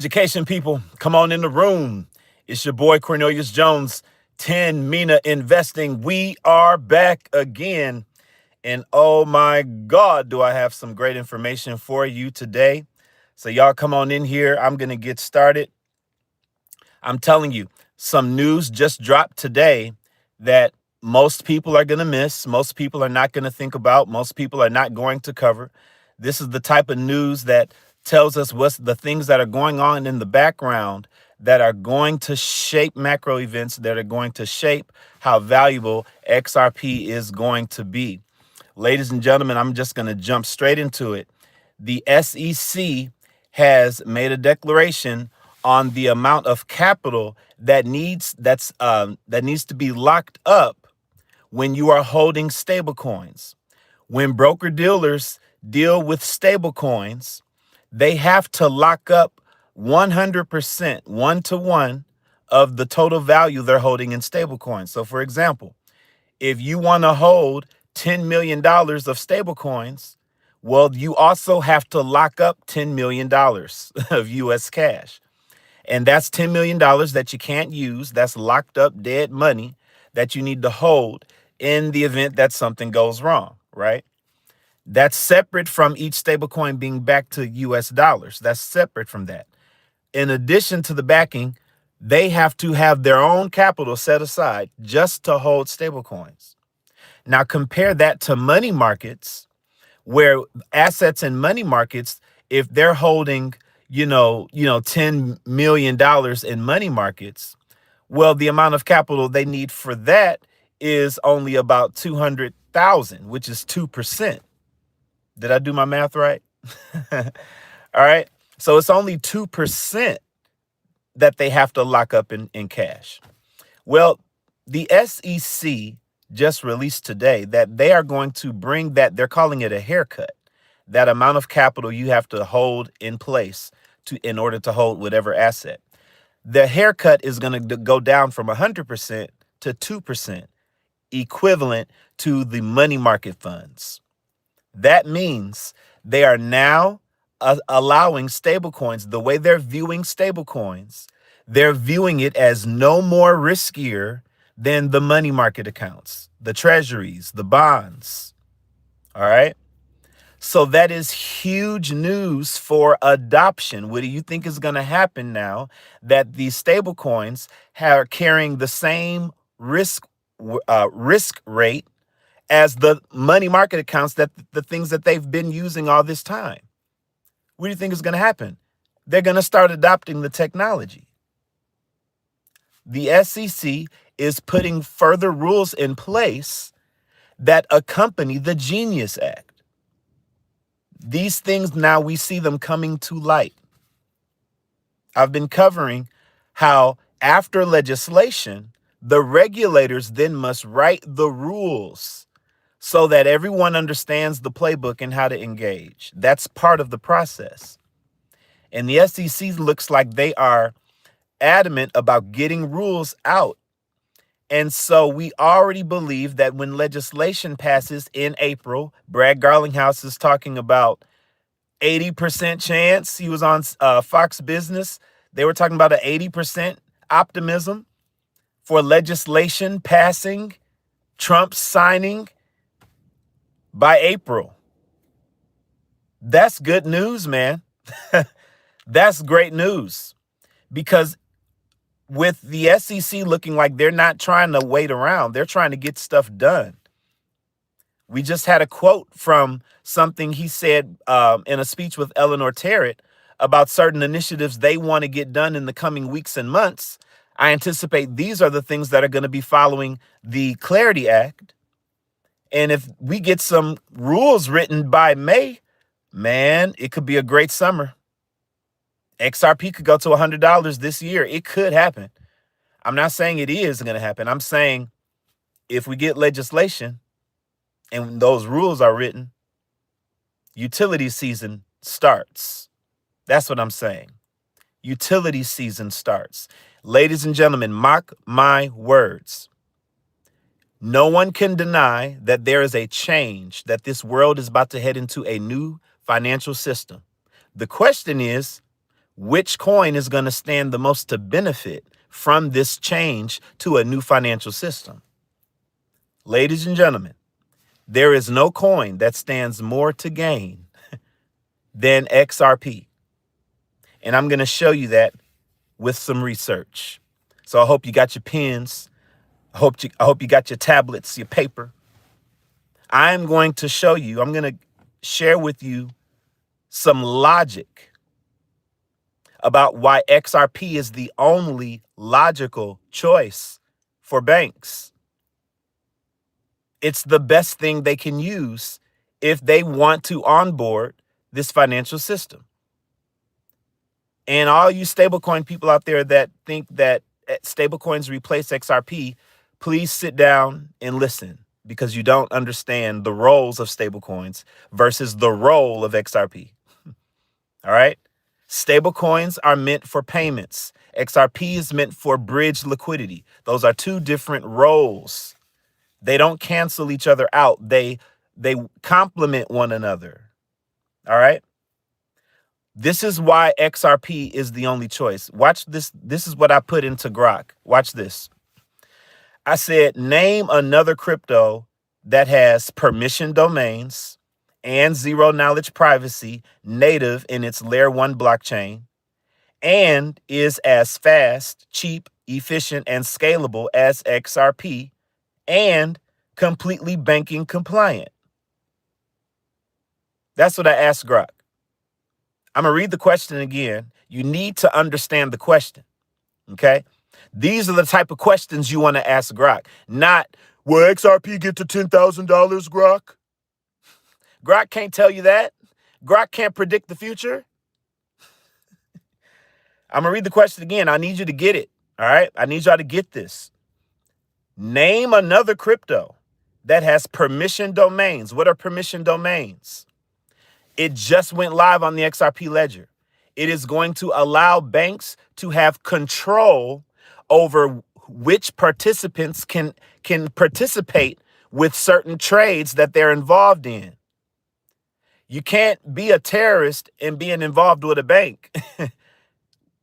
Education people, come on in the room. It's your boy Cornelius Jones, 10 Mina Investing. We are back again. And oh my God, do I have some great information for you today. So y'all come on in here. I'm going to get started. I'm telling you, some news just dropped today that most people are going to miss. Most people are not going to think about. Most people are not going to cover. This is the type of news that tells us what's the things that are going on in the background that are going to shape macro events, that are going to shape how valuable XRP is going to be. Ladies and gentlemen, I'm just going to jump straight into it. The SEC has made a declaration on the amount of capital that needs to be locked up when you are holding stablecoins. When broker dealers deal with stablecoins, they have to lock up 100%, 1-to-1 of the total value they're holding in stablecoins. So for example, if you want to hold $10 million of stablecoins, well, you also have to lock up $10 million of US cash. And that's $10 million that you can't use. That's locked up dead money that you need to hold in the event that something goes wrong, right? That's separate from each stablecoin being backed to US dollars. That's separate from that. In addition to the backing, they have to have their own capital set aside just to hold stablecoins. Now compare that to money markets, where assets in money markets, if they're holding, $10 million in money markets, well, the amount of capital they need for that is only about 200,000, which is 2%. Did I do my math right? All right. So it's only 2% that they have to lock up in cash. Well, the SEC just released today that they are going to bring that, they're calling it a haircut, that amount of capital you have to hold in place in order to hold whatever asset. The haircut is going to go down from 100% to 2%, equivalent to the money market funds. That means they are now allowing stablecoins, the way they're viewing stablecoins, they're viewing it as no more riskier than the money market accounts, the treasuries, the bonds. All right. So that is huge news for adoption. What do you think is going to happen now that these stable coins are carrying the same risk rate as the money market accounts, that the things that they've been using all this time? What do you think is going to happen? They're going to start adopting the technology. The SEC is putting further rules in place that accompany the Genius Act. These things now we see them coming to light. I've been covering how after legislation, the regulators then must write the rules so that everyone understands the playbook and how to engage. That's part of the process. And the SEC looks like they are adamant about getting rules out. And so we already believe that when legislation passes in April, Brad Garlinghouse is talking about 80% chance. He was on Fox Business. They were talking about an 80% optimism for legislation passing, Trump signing by April. That's good news, man. That's great news, because with the SEC looking like they're not trying to wait around, they're trying to get stuff done. We just had a quote from something he said in a speech with Eleanor Terrett about certain initiatives they want to get done in the coming weeks and months. I anticipate these are the things that are going to be following the Clarity Act. And if we get some rules written by May, man, it could be a great summer. XRP could go to $100 this year. It could happen. I'm not saying it is going to happen. I'm saying if we get legislation and those rules are written, utility season starts. That's what I'm saying. Utility season starts. Ladies and gentlemen, mark my words. No one can deny that there is a change, that this world is about to head into a new financial system. The question is, which coin is going to stand the most to benefit from this change to a new financial system? Ladies and gentlemen, there is no coin that stands more to gain than XRP. And I'm going to show you that with some research. So I hope you got your pens. I hope you got your tablets, your paper. I'm going to show you, I'm going to share with you some logic about why XRP is the only logical choice for banks. It's the best thing they can use if they want to onboard this financial system. And all you stablecoin people out there that think that stablecoins replace XRP, please sit down and listen, because you don't understand the roles of stablecoins versus the role of XRP. All right? Stablecoins are meant for payments. XRP is meant for bridge liquidity. Those are two different roles. They don't cancel each other out. They complement one another. All right? This is why XRP is the only choice. Watch this. This is what I put into Grock. Watch this. I said, name another crypto that has permission domains and zero knowledge privacy native in its layer 1 blockchain and is as fast, cheap, efficient, and scalable as XRP and completely banking compliant. That's what I asked Grock. I'm going to read the question again. You need to understand the question, okay? These are the type of questions you want to ask Grock. Not, will XRP get to $10,000, Grock? Grock can't tell you that. Grock can't predict the future. I'm going to read the question again. I need you to get it, all right? I need y'all to get this. Name another crypto that has permission domains. What are permission domains? It just went live on the XRP ledger. It is going to allow banks to have control over which participants can participate with certain trades that they're involved in. You can't be a terrorist and being involved with a bank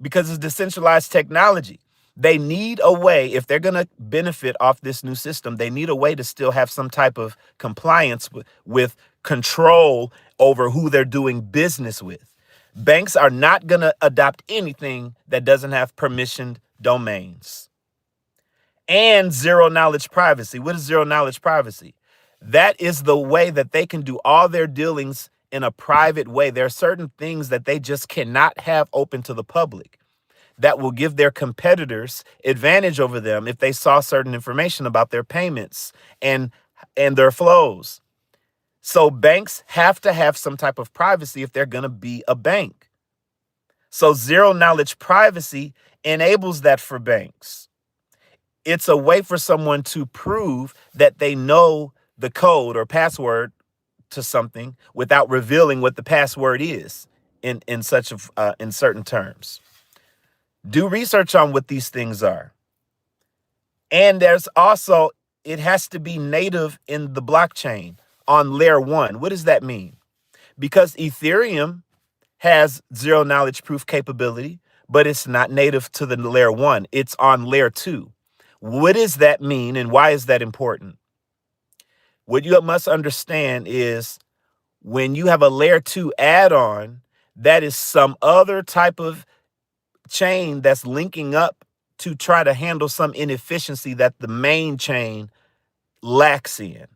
because it's decentralized technology. They need a way, if they're going to benefit off this new system, they need a way to still have some type of compliance with control over who they're doing business with. Banks are not going to adopt anything that doesn't have permissioned domains. And zero knowledge privacy. What is zero knowledge privacy? That is the way that they can do all their dealings in a private way. There are certain things that they just cannot have open to the public that will give their competitors advantage over them if they saw certain information about their payments and their flows. So banks have to have some type of privacy if they're going to be a bank. So zero knowledge privacy enables that for banks. It's a way for someone to prove that they know the code or password to something without revealing what the password is in certain terms. Do research on what these things are. And there's also, it has to be native in the blockchain on layer 1. What does that mean? Because Ethereum has zero knowledge proof capability, but it's not native to the layer 1. It's on layer 2. What does that mean and why is that important? What you must understand is when you have a layer 2 add-on, that is some other type of chain that's linking up to try to handle some inefficiency that the main chain lacks in.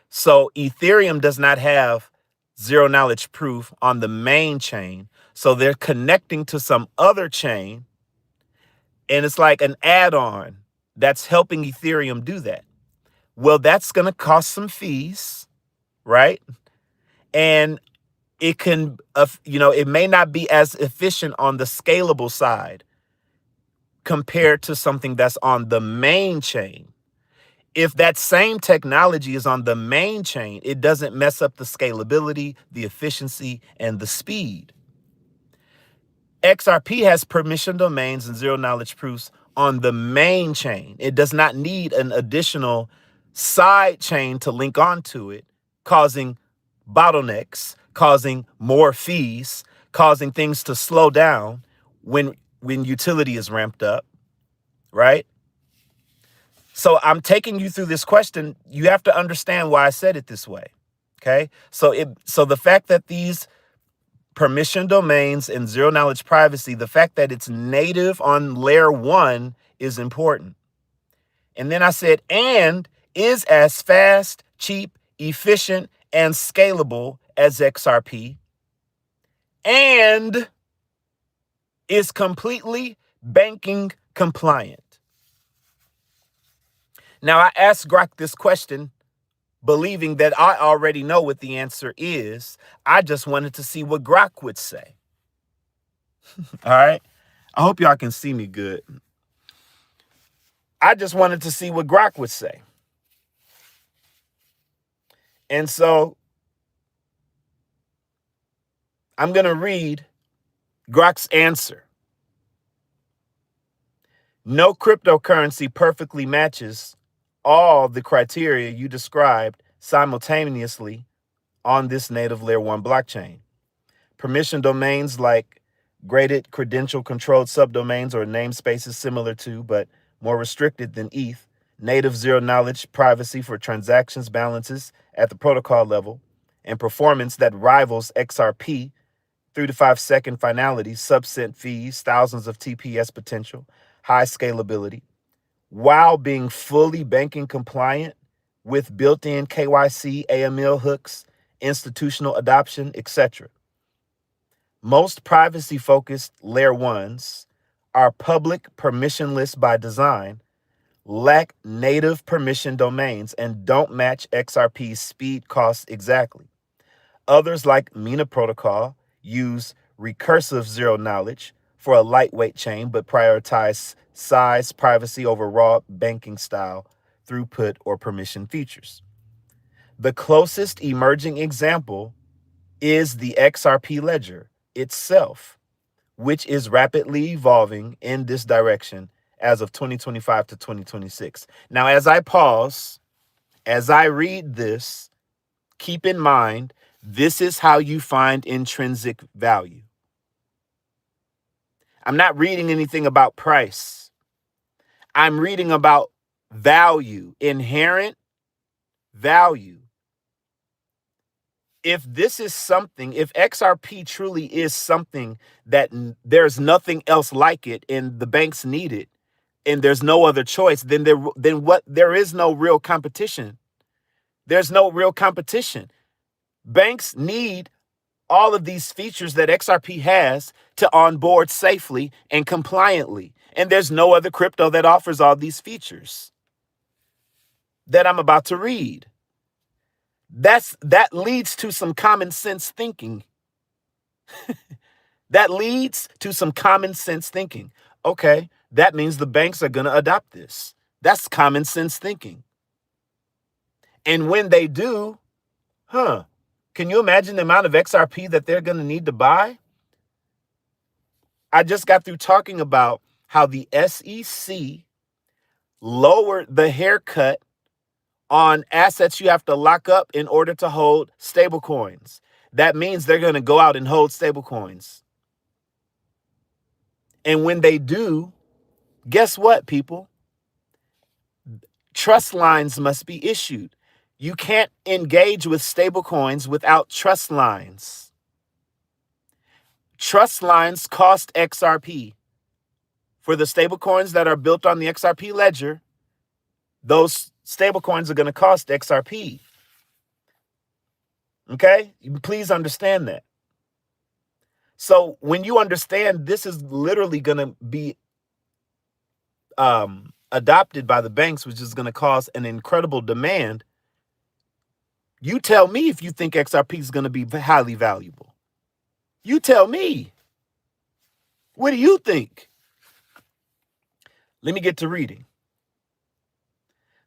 So Ethereum does not have zero knowledge proof on the main chain. So they're connecting to some other chain. And it's like an add-on that's helping Ethereum do that. Well, that's going to cost some fees, right? And it can, it may not be as efficient on the scalable side compared to something that's on the main chain. If that same technology is on the main chain, it doesn't mess up the scalability, the efficiency, and the speed. XRP has permission domains and zero knowledge proofs on the main chain. It does not need an additional side chain to link onto it, causing bottlenecks, causing more fees, causing things to slow down when utility is ramped up, right? So I'm taking you through this question. You have to understand why I said it this way. Okay? So the fact that these permission domains and zero knowledge privacy, the fact that it's native on layer 1 is important. And then I said, and is as fast, cheap, efficient, and scalable as XRP, and is completely banking compliant. Now, I asked Grock this question believing that I already know what the answer is. I just wanted to see what Grock would say. All right? I hope y'all can see me good. I just wanted to see what Grock would say. And so I'm going to read Grock's answer. No cryptocurrency perfectly matches all the criteria you described simultaneously on this native layer 1 blockchain. Permission domains like graded credential controlled subdomains or namespaces similar to but more restricted than ETH, native zero knowledge privacy for transactions balances at the protocol level, and performance that rivals XRP, 3 to 5 second finality, subset fees, thousands of TPS potential, high scalability, while being fully banking compliant with built-in KYC, AML hooks, institutional adoption, etc. Most privacy-focused layer 1s are public permissionless by design, lack native permission domains, and don't match XRP's speed costs exactly. Others, like Mina Protocol, use recursive zero knowledge for a lightweight chain, but prioritize size, privacy over raw banking style, throughput, or permission features. The closest emerging example is the XRP ledger itself, which is rapidly evolving in this direction as of 2025 to 2026. Now, as I pause, as I read this, keep in mind, this is how you find intrinsic value. I'm not reading anything about price. I'm reading about value, inherent value. If this is something, if XRP truly is something that there's nothing else like it and the banks need it and there's no other choice, then there is no real competition. There's no real competition. Banks need all of these features that XRP has to onboard safely and compliantly. And there's no other crypto that offers all these features that I'm about to read. That leads to some common sense thinking. That leads to some common sense thinking. Okay, that means the banks are going to adopt this. That's common sense thinking. And when they do, can you imagine the amount of XRP that they're going to need to buy? I just got through talking about how the SEC lowered the haircut on assets you have to lock up in order to hold stablecoins. That means they're going to go out and hold stablecoins. And when they do, guess what, people? Trust lines must be issued. You can't engage with stablecoins without trust lines. Trust lines cost XRP. For the stablecoins that are built on the XRP ledger, those stablecoins are going to cost XRP. Okay? Please understand that. So when you understand this is literally going to be adopted by the banks, which is going to cause an incredible demand, you tell me if you think XRP is going to be highly valuable. You tell me. What do you think? Let me get to reading.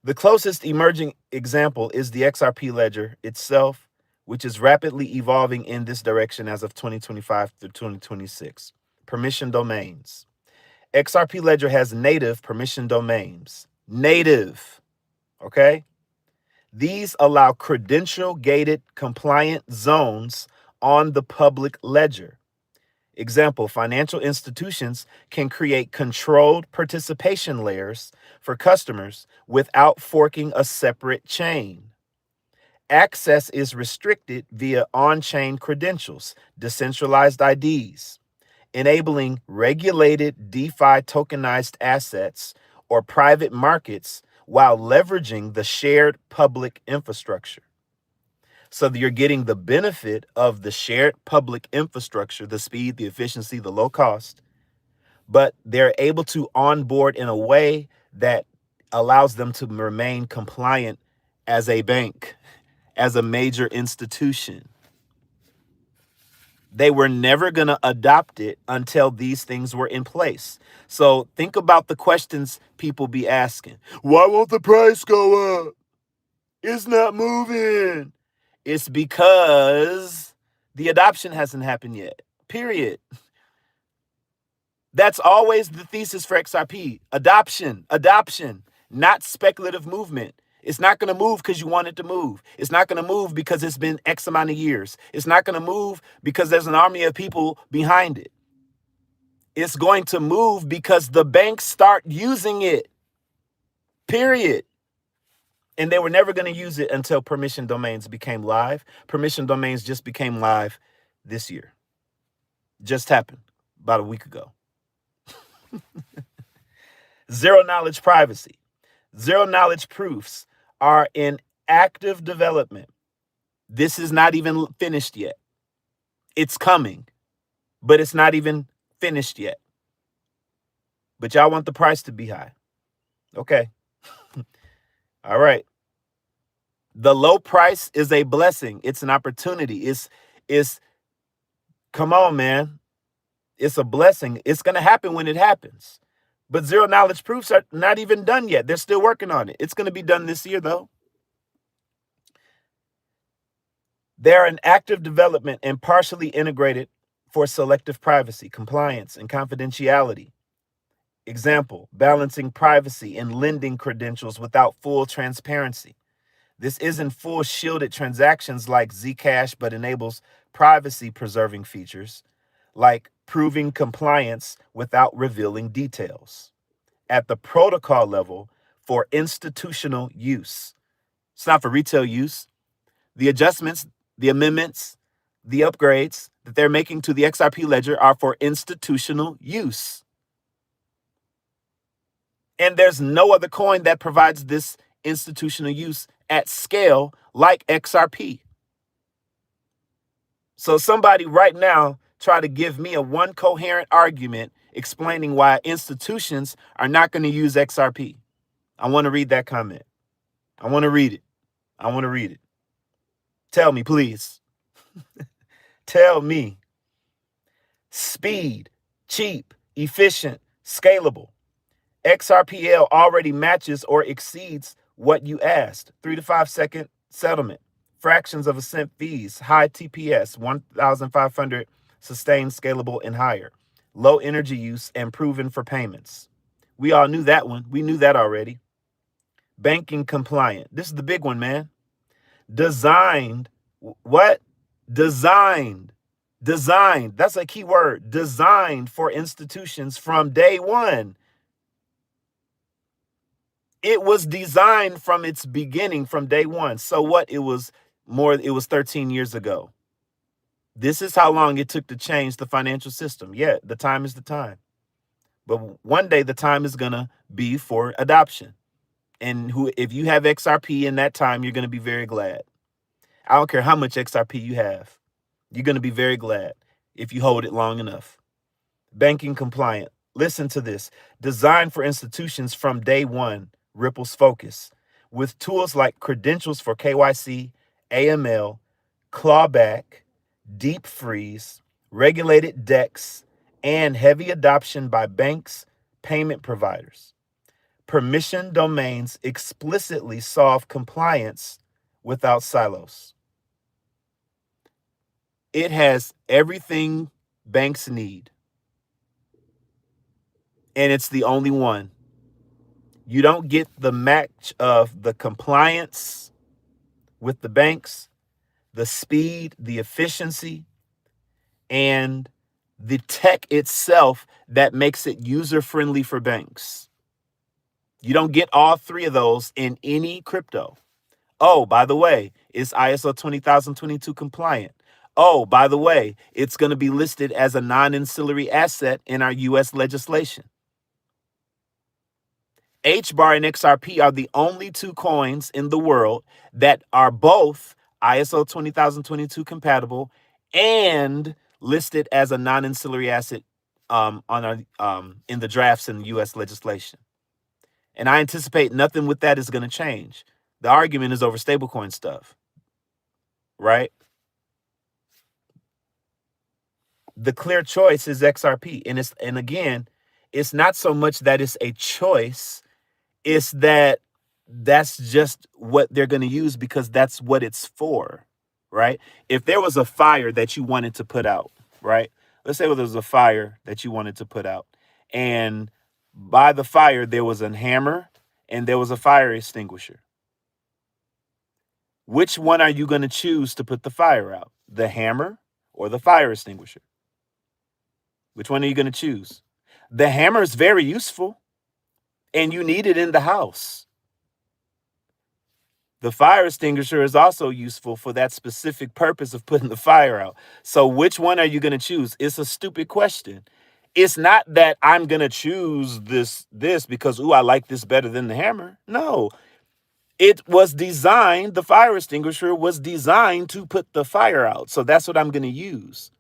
The closest emerging example is the XRP ledger itself, which is rapidly evolving in this direction as of 2025 through 2026. Permission domains. XRP ledger has native permission domains. Native, okay? These allow credential-gated compliant zones on the public ledger. Example, financial institutions can create controlled participation layers for customers without forking a separate chain. Access is restricted via on-chain credentials, decentralized IDs, enabling regulated DeFi tokenized assets or private markets while leveraging the shared public infrastructure. So that you're getting the benefit of the shared public infrastructure, the speed, the efficiency, the low cost, but they're able to onboard in a way that allows them to remain compliant as a bank, as a major institution. They were never going to adopt it until these things were in place. So think about the questions people be asking. Why won't the price go up? It's not moving. It's because the adoption hasn't happened yet, period. That's always the thesis for XRP. Adoption, not speculative movement. It's not going to move because you want it to move. It's not going to move because it's been X amount of years. It's not going to move because there's an army of people behind it. It's going to move because the banks start using it, period. And they were never going to use it until permission domains became live. Permission domains just became live this year. Just happened about a week ago. Zero knowledge privacy. Zero knowledge proofs are in active development. This is not even finished yet. It's coming, but it's not even finished yet. But y'all want the price to be high. Okay. All right. The low price is a blessing. It's an opportunity. It's come on, man. It's a blessing. It's going to happen when it happens. But zero knowledge proofs are not even done yet. They're still working on it. It's going to be done this year, though. They're in active development and partially integrated for selective privacy, compliance, and confidentiality. Example, balancing privacy and lending credentials without full transparency. This isn't full shielded transactions like Zcash, but enables privacy preserving features like proving compliance without revealing details. At the protocol level for institutional use. It's not for retail use. The adjustments, the amendments, the upgrades that they're making to the XRP ledger are for institutional use. And there's no other coin that provides this institutional use at scale like XRP. So somebody right now try to give me a one coherent argument explaining why institutions are not going to use XRP. I want to read that comment. I want to read it. I want to read it. Tell me, please. Tell me. Speed, cheap, efficient, scalable. XRPL already matches or exceeds what you asked. 3 to 5 second settlement. Fractions of a cent fees. High TPS, 1,500 sustained, scalable, and higher. Low energy use and proven for payments. We all knew that one. We knew that already. Banking compliant. This is the big one, man. Designed. What? Designed. That's a key word. Designed for institutions from day one. It was designed from its beginning, from day one. So what? It was 13 years ago. This is how long it took to change the financial system. Yeah, the time is the time. But one day the time is going to be for adoption. And if you have XRP in that time, you're going to be very glad. I don't care how much XRP you have. You're going to be very glad if you hold it long enough. Banking compliant. Listen to this. Designed for institutions from day one. Ripple's focus. With tools like credentials for KYC, AML, clawback, deep freeze, regulated DEX, and heavy adoption by banks, payment providers. Permission domains explicitly solve compliance without silos. It has everything banks need. And it's the only one. You don't get the match of the compliance with the banks, the speed, the efficiency, and the tech itself that makes it user-friendly for banks. You don't get all three of those in any crypto. Oh, by the way, it's ISO 20022 compliant. Oh, by the way, it's going to be listed as a non-ancillary asset in our US legislation. HBAR and XRP are the only two coins in the world that are both ISO 20022 compatible and listed as a non-ancillary asset in the drafts in the U.S. legislation. And I anticipate nothing with that is going to change. The argument is over stablecoin stuff, right? The clear choice is XRP, and again, it's not so much that it's a choice. It's that that's just what they're going to use because that's what it's for, right? If there was a fire that you wanted to put out, right? Let's say there was a fire that you wanted to put out, and by the fire, there was a hammer and there was a fire extinguisher. Which one are you going to choose to put the fire out? The hammer or the fire extinguisher? Which one are you going to choose? The hammer is very useful and you need it in the house. The fire extinguisher is also useful for that specific purpose of putting the fire out. So which one are you going to choose? It's a stupid question. It's not that I'm going to choose this because, I like this better than the hammer. No, it was designed, the fire extinguisher was designed to put the fire out. So that's what I'm going to use.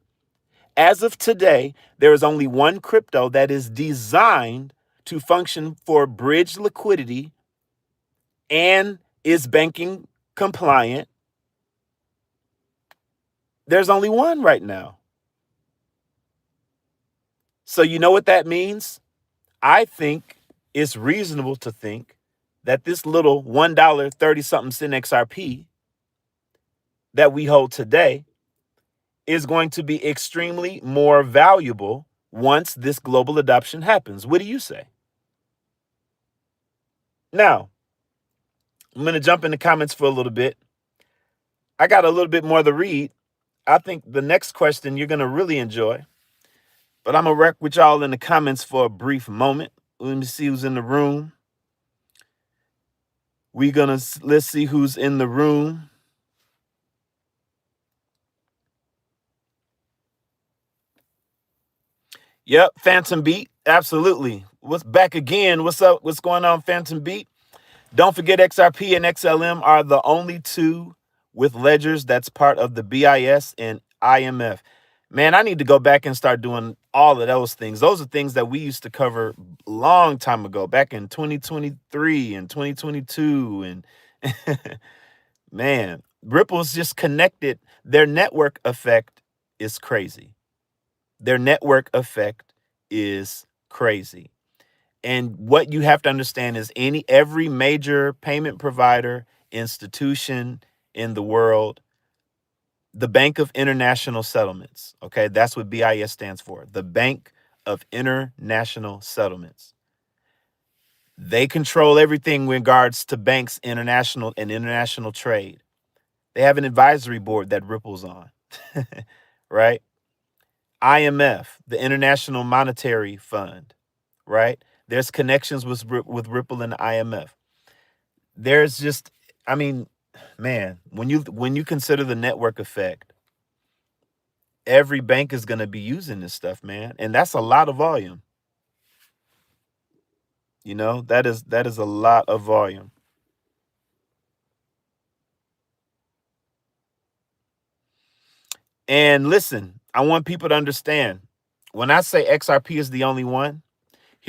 As of today, there is only one crypto that is designed to function for bridge liquidity and is banking compliant. There's only one right now. So you know what that means? I think it's reasonable to think that this little $1.30-something XRP that we hold today is going to be extremely more valuable once this global adoption happens. What do you say? Now, I'm going to jump in the comments for a little bit. I got a little bit more to read. I think the next question you're going to really enjoy. But I'm going to wreck with y'all in the comments for a brief moment. Let me see who's in the room. Let's see who's in the room. Yep, Phantom Beat. Absolutely. What's back again? What's up? What's going on, Phantom Beat? Don't forget XRP and XLM are the only two with ledgers that's part of the BIS and IMF. Man, I need to go back and start doing all of those things. Those are things that we used to cover a long time ago, back in 2023 and 2022. And man, Ripple's just connected. Their network effect is crazy. Their network effect is crazy. And what you have to understand is every major payment provider, institution in the world, the Bank of International Settlements, okay, that's what BIS stands for, the Bank of International Settlements. They control everything in regards to banks, international and international trade. They have an advisory board that Ripple's on, right? IMF, the International Monetary Fund, right? There's connections with Ripple and the IMF. There's just, I mean, man, when you consider the network effect, every bank is going to be using this stuff, man, and that's a lot of volume. You know, that is a lot of volume. And listen, I want people to understand when I say XRP is the only one.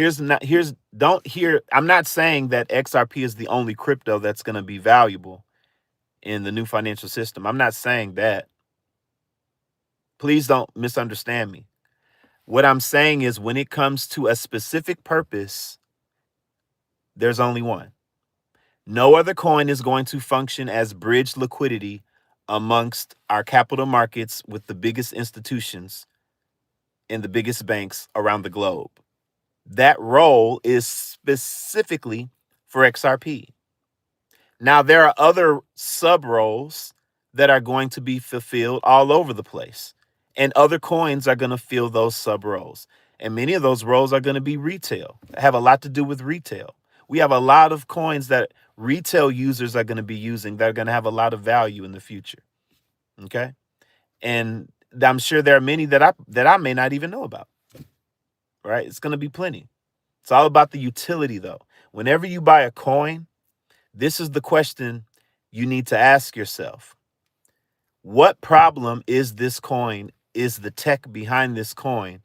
I'm not saying that XRP is the only crypto that's going to be valuable in the new financial system. I'm not saying that. Please don't misunderstand me. What I'm saying is when it comes to a specific purpose, there's only one. No other coin is going to function as bridge liquidity amongst our capital markets with the biggest institutions and the biggest banks around the globe. That role is specifically for XRP. Now, there are other sub roles that are going to be fulfilled all over the place. And other coins are going to fill those sub roles. And many of those roles are going to be retail, have a lot to do with retail. We have a lot of coins that retail users are going to be using that are going to have a lot of value in the future. Okay. And I'm sure there are many that I may not even know about. Right. It's going to be plenty. It's all about the utility, though. Whenever you buy a coin, this is the question you need to ask yourself. What problem is this coin, is the tech behind this coin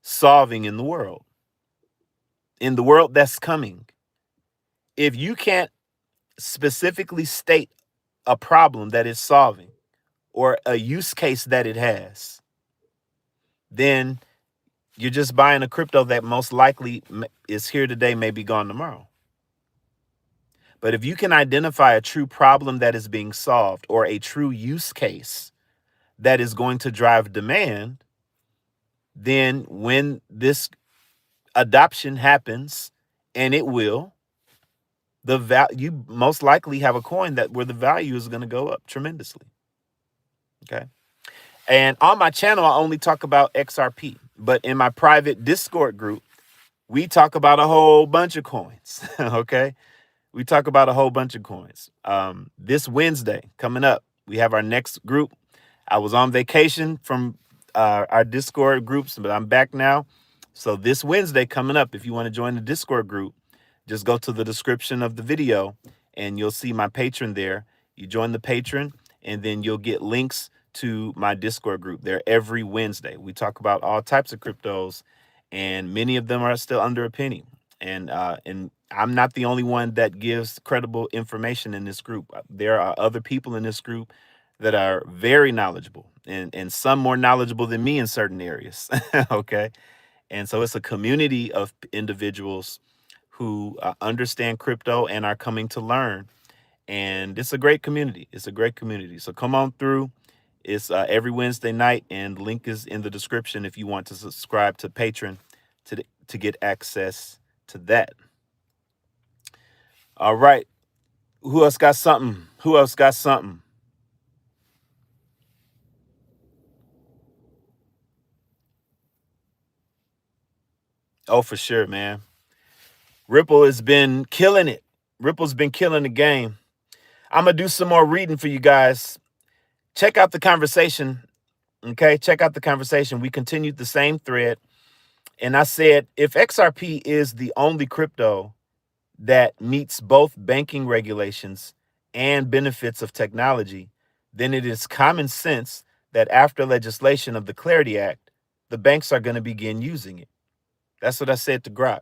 solving in the world? In the world that's coming. If you can't specifically state a problem that it's solving or a use case that it has, then you're just buying a crypto that most likely is here today, may be gone tomorrow. But if you can identify a true problem that is being solved or a true use case that is going to drive demand, then when this adoption happens, and it will, you most likely have a coin that where the value is going to go up tremendously. Okay. And on my channel, I only talk about XRP, but in my private Discord group, we talk about a whole bunch of coins. Okay. We talk about a whole bunch of coins. This Wednesday coming up, we have our next group. I was on vacation from our Discord groups, but I'm back now. So this Wednesday coming up, if you want to join the Discord group, just go to the description of the video and you'll see my patron there. You join the patron and then you'll get links to my Discord group there every Wednesday. We talk about all types of cryptos and many of them are still under a penny. And I'm not the only one that gives credible information in this group. There are other people in this group that are very knowledgeable and some more knowledgeable than me in certain areas. Okay. And so it's a community of individuals who understand crypto and are coming to learn. And it's a great community. It's a great community. So come on through. It's every Wednesday night, and the link is in the description if you want to subscribe to Patreon to get access to that. All right. Who else got something? Who else got something? Oh, for sure, man. Ripple has been killing it. Ripple's been killing the game. I'm going to do some more reading for you guys. Check out the conversation. Okay, check out the conversation. We continued the same thread. And I said, if XRP is the only crypto that meets both banking regulations and benefits of technology, then it is common sense that after legislation of the Clarity Act, the banks are going to begin using it. That's what I said to Grock.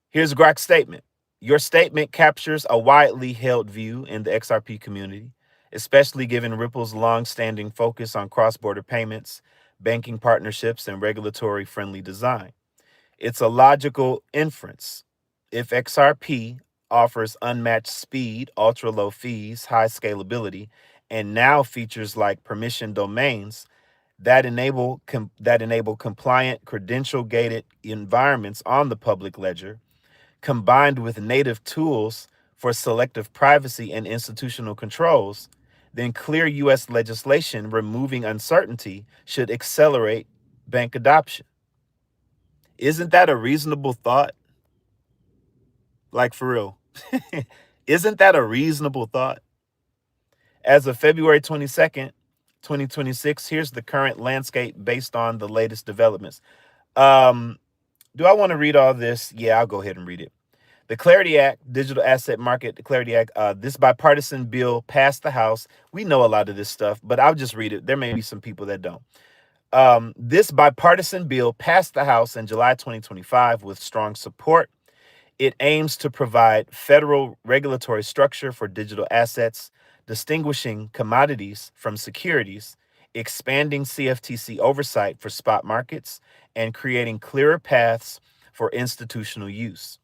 Here's Grock's statement. Your statement captures a widely held view in the XRP community, especially given Ripple's long-standing focus on cross-border payments, banking partnerships, and regulatory-friendly design. It's a logical inference. If XRP offers unmatched speed, ultra-low fees, high scalability, and now features like permission domains that enable compliant, credential-gated environments on the public ledger, combined with native tools for selective privacy and institutional controls, then clear U.S. legislation removing uncertainty should accelerate bank adoption. Isn't that a reasonable thought? Like, for real. Isn't that a reasonable thought? As of February 22nd, 2026, here's the current landscape based on the latest developments. Do I want to read all this? Yeah, I'll go ahead and read it. The Clarity Act, Digital Asset Market, the Clarity Act, this bipartisan bill passed the House. We know a lot of this stuff, but I'll just read it. There may be some people that don't. This bipartisan bill passed the House in July 2025 with strong support. It aims to provide federal regulatory structure for digital assets, distinguishing commodities from securities, expanding CFTC oversight for spot markets, and creating clearer paths for institutional use.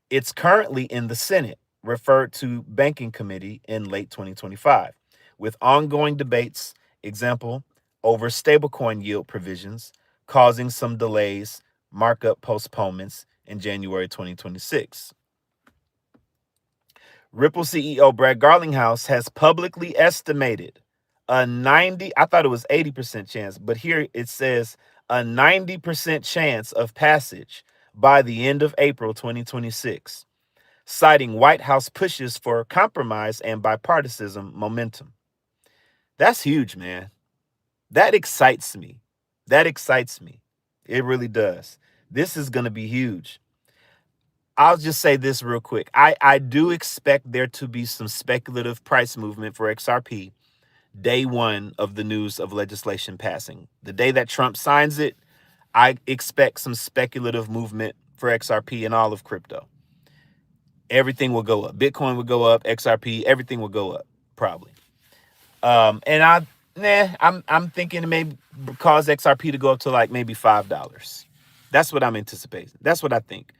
It's currently in the Senate, referred to Banking Committee in late 2025, with ongoing debates, example, over stablecoin yield provisions, causing some delays, markup postponements in January 2026. Ripple CEO Brad Garlinghouse has publicly estimated I thought it was 80% chance, but here it says a 90% chance of passage by the end of April 2026, citing White House pushes for compromise and bipartisan momentum. That's huge, man. That excites me. That excites me. It really does. This is going to be huge. I'll just say this real quick. I do expect there to be some speculative price movement for XRP day one of the news of legislation passing. The day that Trump signs it, I expect some speculative movement for XRP and all of crypto. Everything will go up. Bitcoin will go up, XRP, everything will go up, probably. I'm thinking it may cause XRP to go up to like maybe $5. That's what I'm anticipating. That's what I think.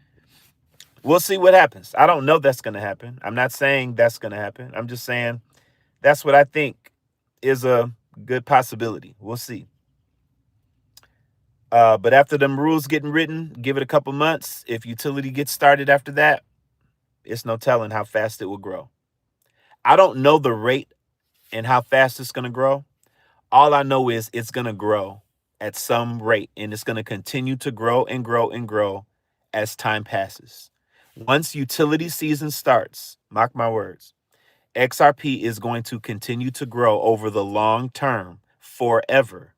We'll see what happens. I don't know that's going to happen. I'm not saying that's going to happen. I'm just saying that's what I think is a good possibility. We'll see. But after them rules getting written, give it a couple months. If utility gets started after that, it's no telling how fast it will grow. I don't know the rate and how fast it's going to grow. All I know is it's going to grow at some rate, and it's going to continue to grow and grow and grow as time passes. Once utility season starts, mark my words, XRP is going to continue to grow over the long term forever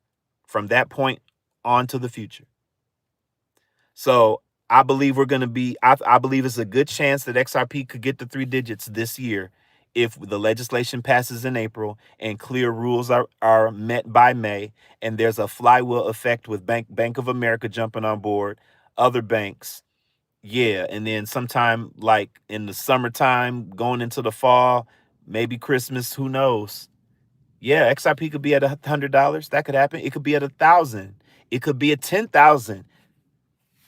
from that point on to the future. So I believe we're going to be, I believe it's a good chance that XRP could get to 3 digits this year if the legislation passes in April and clear rules are met by May, and there's a flywheel effect with Bank of America jumping on board, other banks. Yeah, and then sometime like in the summertime, going into the fall, maybe Christmas, who knows? Yeah, XRP could be at $100. That could happen. It could be at 1,000. It could be at 10,000.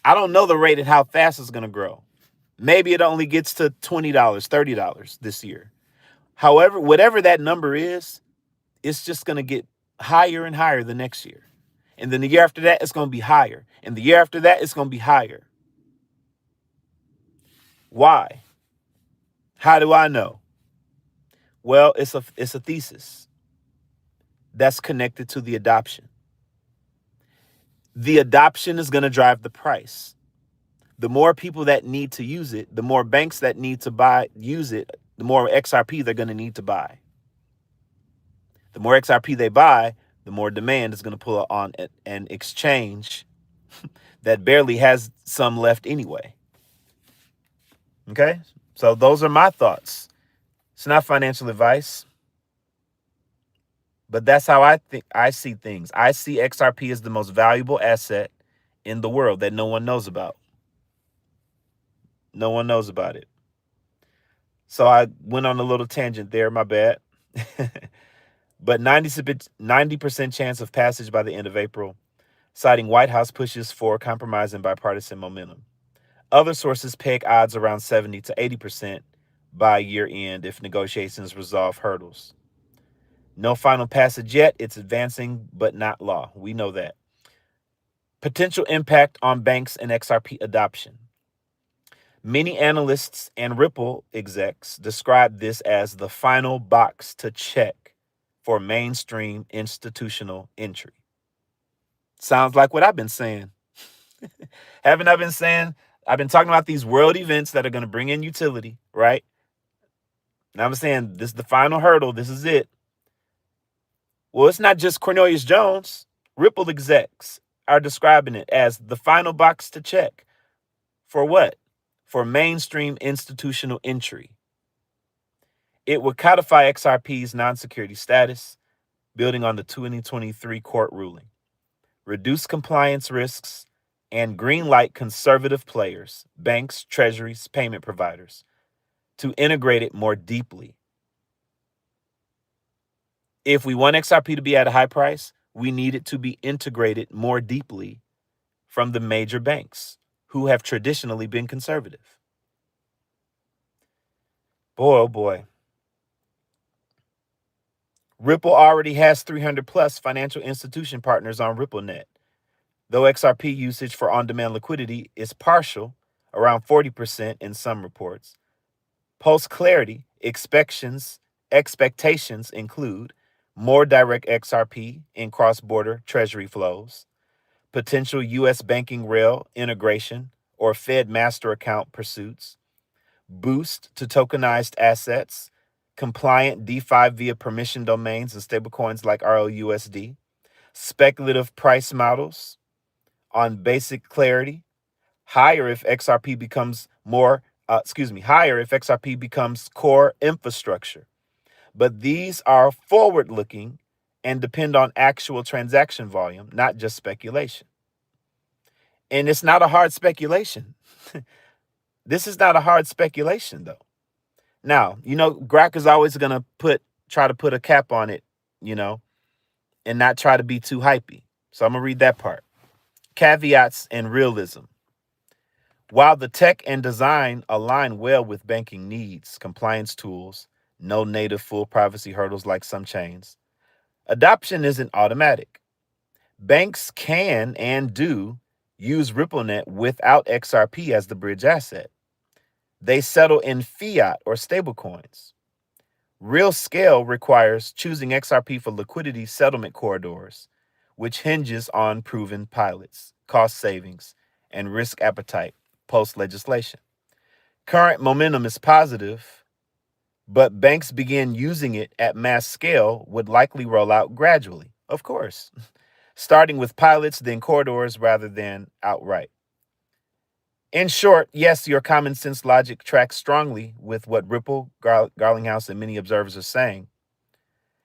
I don't know the rate at how fast it's going to grow. Maybe it only gets to $20, $30 this year. However, whatever that number is, it's just going to get higher and higher the next year. And then the year after that, it's going to be higher. And the year after that, it's going to be higher. Why? How do I know? Well, it's a thesis that's connected to the adoption. The adoption is going to drive the price. The more people that need to use it, the more banks that need to use it, the more XRP they're going to need to buy. The more XRP they buy, the more demand is going to pull on an exchange that barely has some left anyway. Okay? So those are my thoughts. It's not financial advice, but that's how I see things. I see XRP as the most valuable asset in the world that no one knows about. No one knows about it. So I went on a little tangent there, my bad. But 90% chance of passage by the end of April, citing White House pushes for compromise and bipartisan momentum. Other sources peg odds around 70 to 80% by year end if negotiations resolve hurdles. No final passage yet. It's advancing, but not law. We know that. Potential impact on banks and XRP adoption. Many analysts and Ripple execs describe this as the final box to check for mainstream institutional entry. Sounds like what I've been saying. Haven't I been saying? I've been talking about these world events that are going to bring in utility, right? Now I'm saying this is the final hurdle. This is it. Well, it's not just Cornelius Jones. Ripple execs are describing it as the final box to check. For what? For mainstream institutional entry. It would codify XRP's non-security status, building on the 2023 court ruling, reduce compliance risks, and greenlight conservative players, banks, treasuries, payment providers, to integrate it more deeply. If we want XRP to be at a high price, we need it to be integrated more deeply from the major banks who have traditionally been conservative. Boy, oh boy. Ripple already has 300 plus financial institution partners on RippleNet. Though XRP usage for on-demand liquidity is partial, around 40% in some reports. Post-clarity, expectations include more direct XRP in cross-border treasury flows, potential U.S. banking rail integration or Fed master account pursuits, boost to tokenized assets, compliant DeFi via permission domains and stablecoins like RLUSD, speculative price models on basic clarity, higher if XRP becomes higher if XRP becomes core infrastructure. But these are forward looking and depend on actual transaction volume, not just speculation. And it's not a hard speculation. This is not a hard speculation, though. Now, Grock is always going to try to put a cap on it, and not try to be too hypey. So I'm going to read that part. Caveats and realism. While the tech and design align well with banking needs, compliance tools, no native full privacy hurdles like some chains, adoption isn't automatic. Banks can and do use RippleNet without XRP as the bridge asset. They settle in fiat or stablecoins. Real scale requires choosing XRP for liquidity settlement corridors, which hinges on proven pilots, cost savings, and risk appetite post-legislation. Current momentum is positive, but banks begin using it at mass scale would likely roll out gradually, of course, starting with pilots, then corridors rather than outright. In short, yes, your common sense logic tracks strongly with what Ripple, Garlinghouse, and many observers are saying.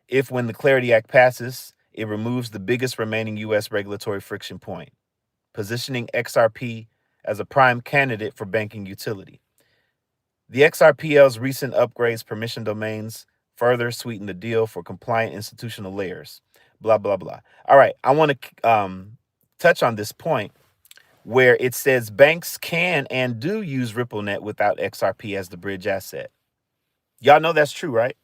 If when the Clarity Act passes, it removes the biggest remaining U.S. regulatory friction point, positioning XRP as a prime candidate for banking utility. The XRPL's recent upgrades permission domains further sweeten the deal for compliant institutional layers. Blah, blah, blah. All right, I want to touch on this point where it says banks can and do use RippleNet without XRP as the bridge asset. Y'all know that's true, right?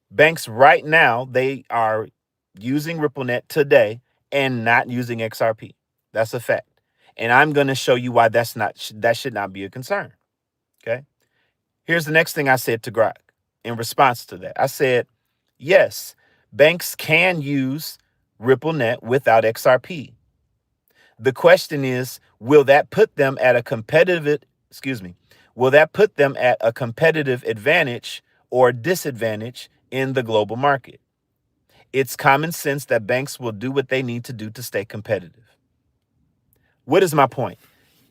Banks right now, they are using RippleNet today and not using XRP. That's a fact. And I'm going to show you why that should not be a concern. Okay. Here's the next thing I said to Grock in response to that. I said, yes, banks can use RippleNet without XRP. The question is, will that put them at a competitive advantage or disadvantage in the global market? It's common sense that banks will do what they need to do to stay competitive. What is my point?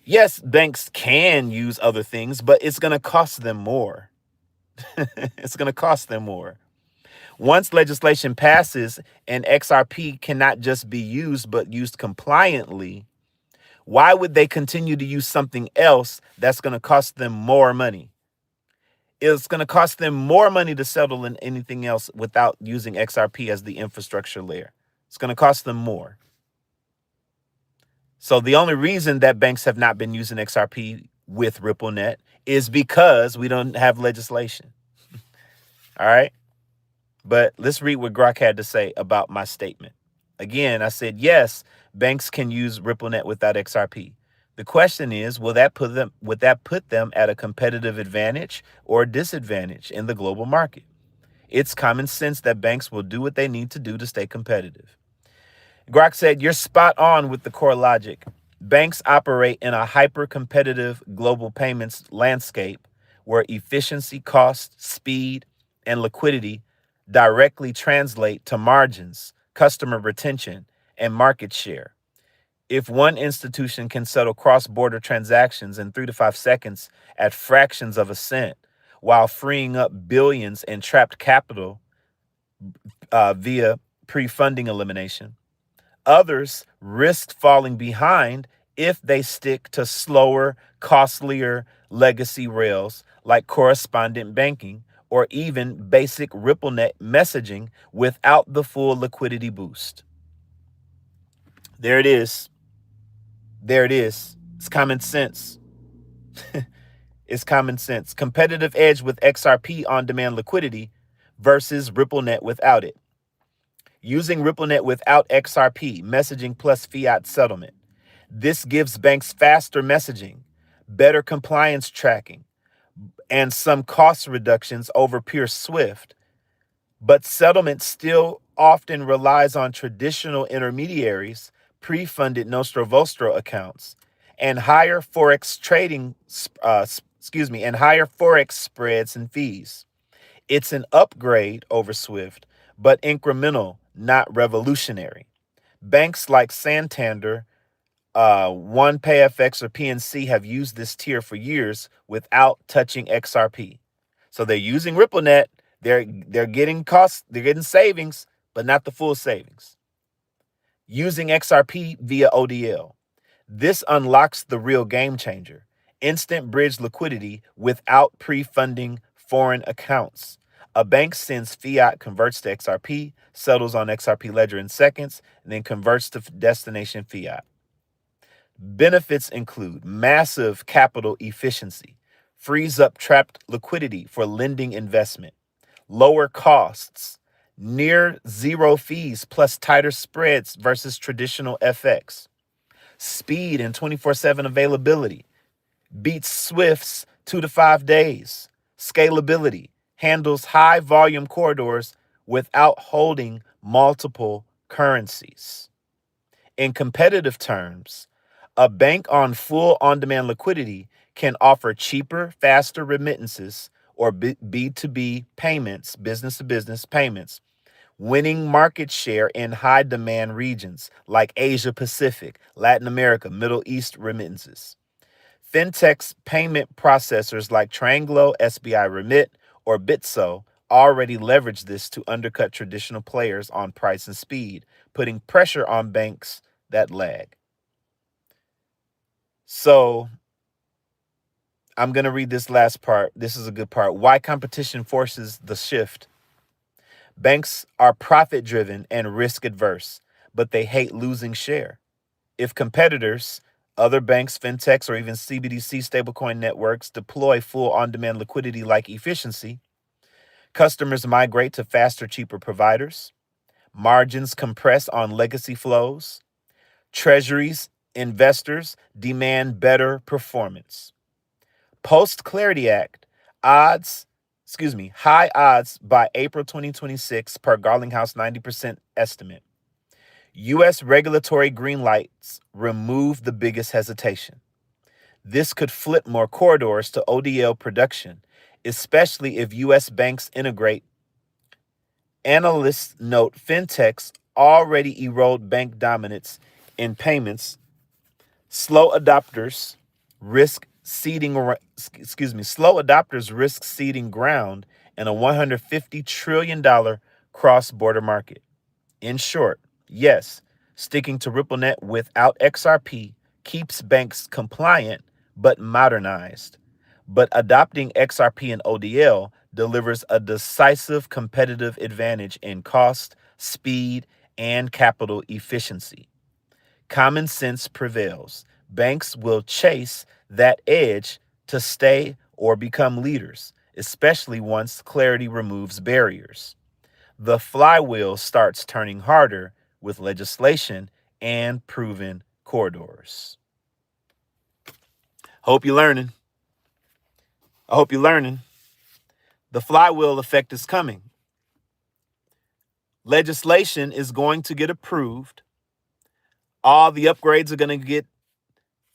Yes, banks can use other things, but it's going to cost them more. It's going to cost them more. Once legislation passes and XRP cannot just be used, but used compliantly, why would they continue to use something else that's going to cost them more money? It's going to cost them more money to settle in anything else without using XRP as the infrastructure layer. It's going to cost them more. So the only reason that banks have not been using XRP with RippleNet is because we don't have legislation. All right. But let's read what Grock had to say about my statement. Again, I said, yes, banks can use RippleNet without XRP. The question is, would that put them at a competitive advantage or disadvantage in the global market? It's common sense that banks will do what they need to do to stay competitive. Grock said, you're spot on with the core logic. Banks operate in a hyper-competitive global payments landscape where efficiency, cost, speed, and liquidity directly translate to margins, customer retention, and market share. If one institution can settle cross-border transactions in 3 to 5 seconds at fractions of a cent while freeing up billions in trapped capital via pre-funding elimination, others risk falling behind if they stick to slower, costlier legacy rails like correspondent banking or even basic RippleNet messaging without the full liquidity boost. There it is. There it is. It's common sense. It's common sense. Competitive edge with XRP on-demand liquidity versus RippleNet without it. Using RippleNet without XRP, messaging plus fiat settlement. This gives banks faster messaging, better compliance tracking, and some cost reductions over pure SWIFT. But settlement still often relies on traditional intermediaries, pre-funded Nostro Vostro accounts, and higher forex and higher forex spreads and fees. It's an upgrade over Swift, but incremental, not revolutionary. Banks like Santander, OnePayFX, or PNC have used this tier for years without touching XRP. So they're using RippleNet. They're getting costs, they're getting savings, but not the full savings. Using XRP via ODL. This unlocks the real game changer. Instant bridge liquidity without pre-funding foreign accounts. A bank sends fiat, converts to XRP, settles on XRP ledger in seconds, and then converts to destination fiat. Benefits include massive capital efficiency, frees up trapped liquidity for lending investment, lower costs, near zero fees plus tighter spreads versus traditional FX, speed and 24/7 availability, beats Swift's 2 to 5 days, scalability, handles high volume corridors without holding multiple currencies. In competitive terms, a bank on full on-demand liquidity can offer cheaper, faster remittances or B2B payments, business-to-business payments, winning market share in high-demand regions like Asia Pacific, Latin America, Middle East remittances. Fintech's payment processors like Tranglo, SBI Remit, or Bitso already leverage this to undercut traditional players on price and speed, putting pressure on banks that lag. So I'm going to read this last part. This is a good part. Why competition forces the shift. Banks are profit driven and risk adverse, but they hate losing share. If competitors, other banks, fintechs, or even CBDC stablecoin networks deploy full on demand liquidity like efficiency, customers migrate to faster, cheaper providers, margins compress on legacy flows, treasuries, investors demand better performance. Post Clarity Act, high odds by April 2026 per Garlinghouse 90% estimate. U.S. regulatory green lights remove the biggest hesitation. This could flip more corridors to ODL production, especially if U.S. banks integrate. Analysts note fintechs already erode bank dominance in payments. Slow adopters risk ceding ground in a $150 trillion cross-border market. In short, yes, sticking to RippleNet without XRP keeps banks compliant but modernized. But adopting XRP and ODL delivers a decisive competitive advantage in cost, speed, and capital efficiency. Common sense prevails. Banks will chase that edge to stay or become leaders, especially once clarity removes barriers. The flywheel starts turning harder with legislation and proven corridors. Hope you're learning. I hope you're learning. The flywheel effect is coming. Legislation is going to get approved. All the upgrades are going to get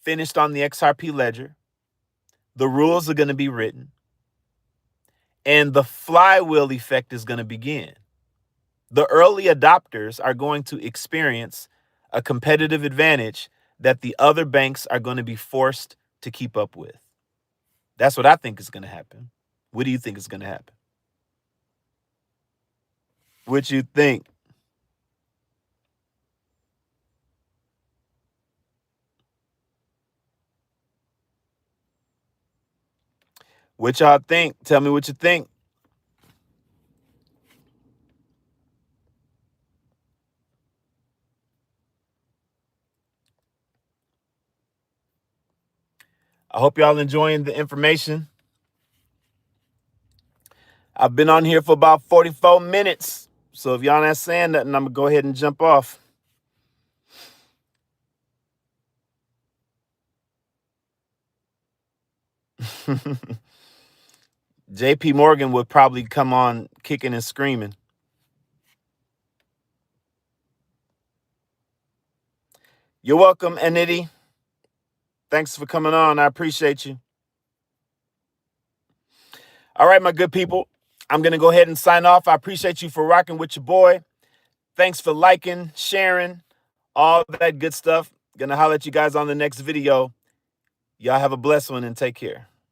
finished on the XRP ledger. The rules are going to be written. And the flywheel effect is going to begin. The early adopters are going to experience a competitive advantage that the other banks are going to be forced to keep up with. That's what I think is going to happen. What do you think is going to happen? What you think? What y'all think? Tell me what you think. I hope y'all enjoying the information. I've been on here for about 44 minutes. So if y'all not saying nothing, I'm going to go ahead and jump off. JP Morgan would probably come on kicking and screaming. You're welcome, Anity. Thanks for coming on. I appreciate you. All right, my good people. I'm going to go ahead and sign off. I appreciate you for rocking with your boy. Thanks for liking, sharing, all that good stuff. Gonna holler at you guys on the next video. Y'all have a blessed one and take care.